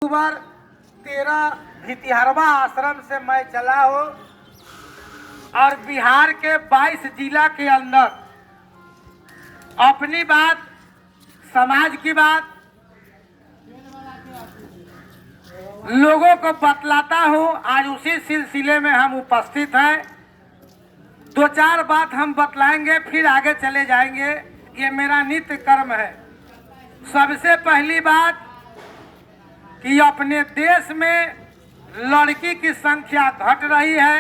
अक्टूबर 13 भितिहरवा आश्रम से मैं चला हूँ और बिहार के 22 जिला के अंदर अपनी बात, समाज की बात लोगों को बतलाता हूँ। आज उसी सिलसिले में हम उपस्थित हैं। दो चार बात हम बतलाएंगे, फिर आगे चले जाएंगे। ये मेरा नित्य कर्म है। सबसे पहली बात कि अपने देश में लड़की की संख्या घट रही है।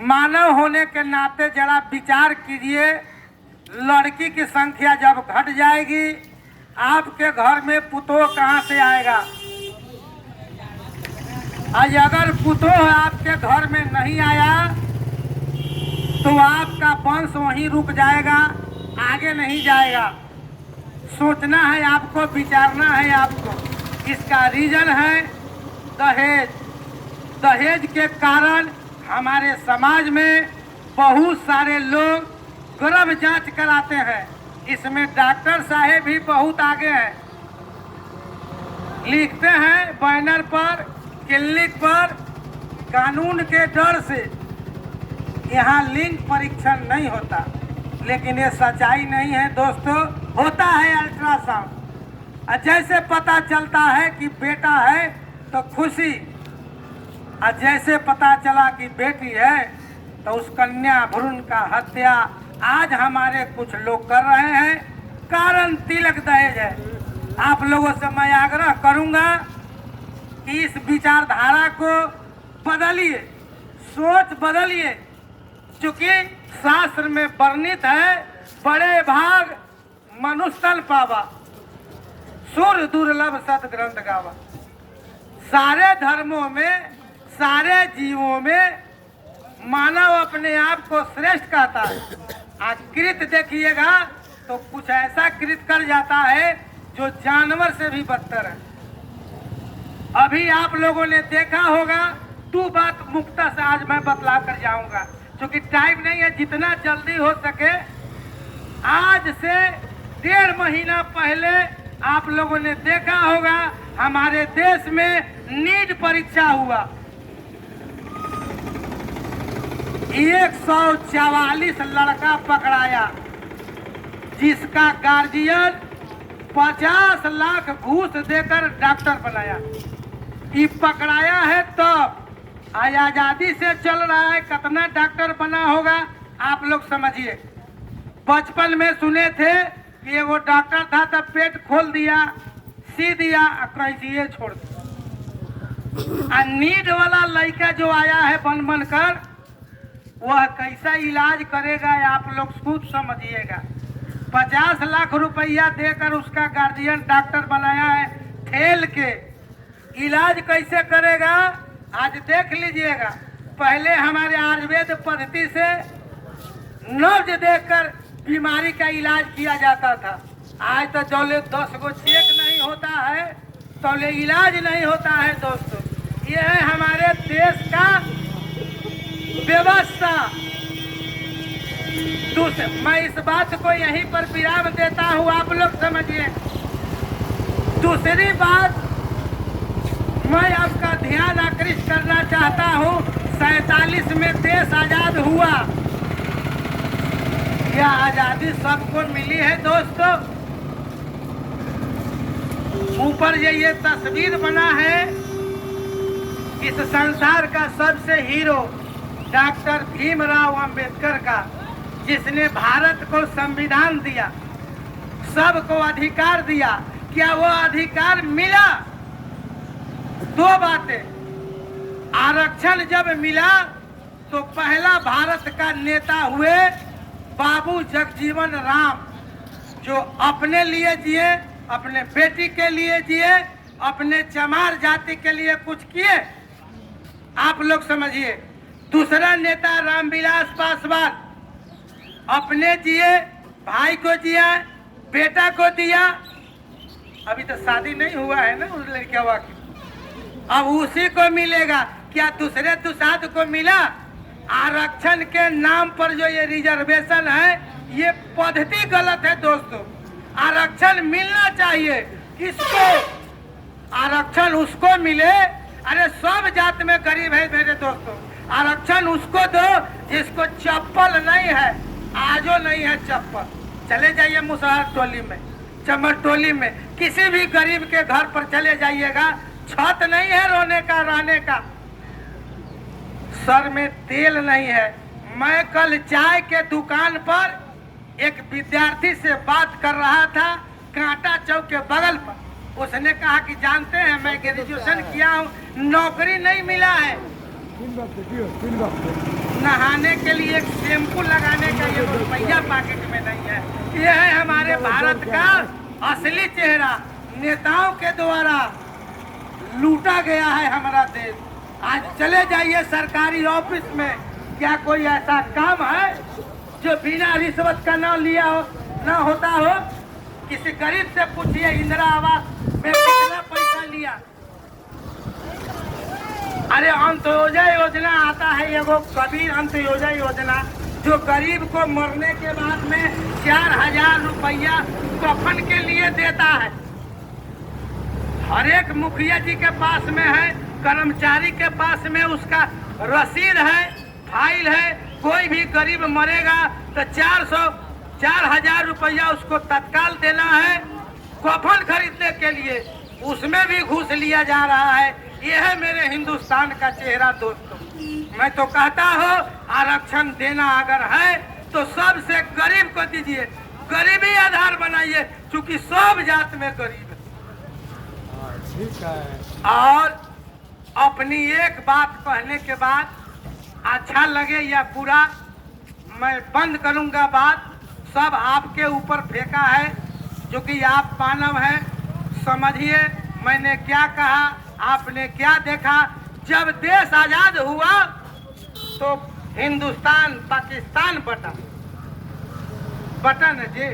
मानव होने के नाते जरा विचार कीजिए, लड़की की संख्या जब घट जाएगी, आपके घर में पुतोह कहाँ से आएगा? आज अगर पुतोह आपके घर में नहीं आया तो आपका वंश वहीं रुक जाएगा, आगे नहीं जाएगा। सोचना है आपको, विचारना है आपको। इसका रीजन है दहेज। दहेज के कारण हमारे समाज में बहुत सारे लोग गर्भ जांच कराते हैं। इसमें डॉक्टर साहब भी बहुत आगे हैं। लिखते हैं बैनर पर, क्लिनिक पर, कानून के डर से यहाँ लिंग परीक्षण नहीं होता। लेकिन ये सच्चाई नहीं है दोस्तों। होता है अल्ट्रासाउंड, जैसे पता चलता है कि बेटा है तो खुशी, और जैसे पता चला कि बेटी है तो उस कन्या भ्रूण का हत्या आज हमारे कुछ लोग कर रहे हैं। कारण तिलक दहेज है। आप लोगों से मैं आग्रह करूंगा कि इस विचारधारा को बदलिए, सोच बदलिए। चूंकि शास्त्र में वर्णित है, बड़े भाग मनुष्य पावा, सुर दुर्लभ सत ग्रंथ गावा। सारे धर्मों में, सारे जीवों में मानव अपने आप को श्रेष्ठ कहता है। कृत देखिएगा तो कुछ ऐसा कृत कर जाता है जो जानवर से भी बदतर है। अभी आप लोगों ने देखा होगा, 2 बात मुक्ता से आज मैं बतला कर जाऊंगा, क्योंकि टाइम नहीं है। जितना जल्दी हो सके, आज से 1.5 महीना पहले आप लोगों ने देखा होगा हमारे देश में नीट परीक्षा हुआ। 144 लड़का पकड़ाया, जिसका गार्जियन 50 लाख घूस देकर डॉक्टर बनाया। ये पकड़ाया है तब, आजादी से चल रहा है। कितना डॉक्टर बना होगा आप लोग समझिए। बचपन में सुने थे कि वो डॉक्टर था तब पेट खोल दिया, सी दिया, कैसे छोड़ दिया। नीड वाला लड़का जो आया है बन बन कर, वह कैसा इलाज करेगा आप लोग खुद समझिएगा। 50 लाख रुपया देकर उसका गार्जियन डॉक्टर बनाया है, ठेल के इलाज कैसे करेगा आज देख लीजिएगा। पहले हमारे आयुर्वेद पद्धति से नब्ज देखकर बीमारी का इलाज किया जाता था। आज तो जौले 10 गो चेक नहीं होता है, तौले इलाज नहीं होता है दोस्तों। ये है हमारे देश का व्यवस्था। मैं इस बात को यहीं पर विराम देता हूँ, आप लोग समझिए। दूसरी बात मैं आपका ध्यान आकृष्ट करना चाहता हूँ। 47 में देश आजाद हुआ। क्या आजादी सबको मिली है दोस्तों? ऊपर ये तस्वीर बना है इस संसार का सबसे हीरो डॉक्टर भीमराव अंबेडकर का, जिसने भारत को संविधान दिया, सबको अधिकार दिया। क्या वो अधिकार मिला? 2 बातें। आरक्षण जब मिला तो पहला भारत का नेता हुए बाबू जगजीवन राम, जो अपने लिए जिए, अपने बेटी के लिए जिए, अपने चमार जाति के लिए कुछ किए। आप लोग समझिए। दूसरा नेता रामविलास पासवान, अपने जिए, भाई को दिया, बेटा को दिया। अभी तो शादी नहीं हुआ है ना उस लड़किया की, अब उसी को मिलेगा। क्या दूसरे दुसाध को मिला? आरक्षण के नाम पर जो ये रिजर्वेशन है, ये पद्धति गलत है दोस्तों। आरक्षण मिलना चाहिए किसको? आरक्षण उसको मिले। अरे सब जात में गरीब है मेरे दोस्तों, आरक्षण उसको दो जिसको चप्पल नहीं है, आजो नहीं है चप्पल। चले जाइए मुसहर टोली में, चमर टोली में, किसी भी गरीब के घर पर चले जाइएगा, छत नहीं है रोने का रहने का, सर में तेल नहीं है। मैं कल चाय के दुकान पर एक विद्यार्थी से बात कर रहा था, कांटा चौक के बगल पर। उसने कहा कि जानते हैं मैं ग्रेजुएशन किया हूँ, नौकरी नहीं मिला है, नहाने के लिए एक शैम्पू लगाने का ये रुपया पॉकेट में नहीं है। ये है हमारे भारत का असली चेहरा, नेताओं के द्वारा लूटा गया है हमारा देश। आज चले जाइए सरकारी ऑफिस में, क्या कोई ऐसा काम है जो बिना रिश्वत का ना लिया हो, ना होता हो? किसी गरीब से पूछिए इंदिरा आवास में कितना पैसा लिया। अरे अंत्योदय योजना आता है, एगो कबीर अंत्योदय योजना, जो गरीब को मरने के बाद में 4000 रुपया कफन के लिए देता है। हर एक मुखिया जी के पास में है, कर्मचारी के पास में उसका रसीद है, फाइल है। कोई भी गरीब मरेगा तो 4000 रुपया उसको तत्काल देना है कफन खरीदने के लिए, उसमें भी घूस लिया जा रहा है। यह है मेरे हिंदुस्तान का चेहरा दोस्तों। मैं तो कहता हूँ आरक्षण देना अगर है तो सबसे गरीब को दीजिए, गरीबी आधार बनाइए, क्योंकि सब जात में गरीब है। ठीक है। और अपनी एक बात कहने के बाद अच्छा लगे या बुरा, मैं बंद करूंगा बात। सब आपके ऊपर फेंका है, जो कि आप मानव हैं। समझिए मैंने क्या कहा, आपने क्या देखा। जब देश आजाद हुआ तो हिंदुस्तान पाकिस्तान बटन जी,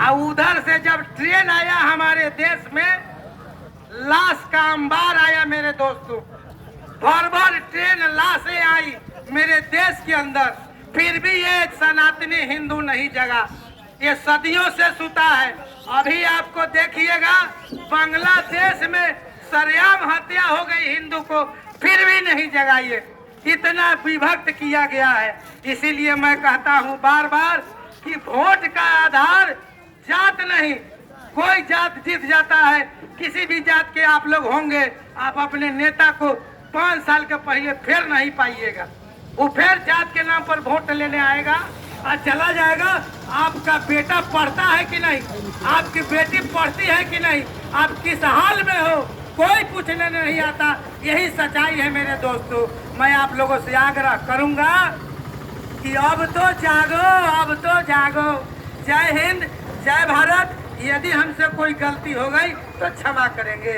और उधर से जब ट्रेन आया हमारे देश में, लाश का अंबार आया मेरे दोस्तों। भर भर ट्रेन लाशें आई मेरे देश के अंदर, फिर भी ये सनातनी हिंदू नहीं जगा। ये सदियों से सुता है। अभी आपको देखिएगा बांग्लादेश में सरेआम हत्या हो गई हिंदू को, फिर भी नहीं जगाइए। इतना विभक्त किया गया है। इसीलिए मैं कहता हूँ बार बार कि वोट का आधार जात नहीं, कोई जात जीत जाता है। किसी भी जात के आप लोग होंगे, आप अपने नेता को 5 साल के पहले फिर नहीं पाइएगा। वो फिर जात के नाम पर वोट लेने आएगा और चला जाएगा। आपका बेटा पढ़ता है कि नहीं, आपकी बेटी पढ़ती है कि नहीं, आप किस हाल में हो, कोई पूछने नहीं आता। यही सच्चाई है मेरे दोस्तों। मैं आप लोगों से आग्रह करूंगा कि अब तो जागो, अब तो जागो। जय हिंद, जय भारत। यदि हमसे कोई गलती हो गई तो क्षमा करेंगे।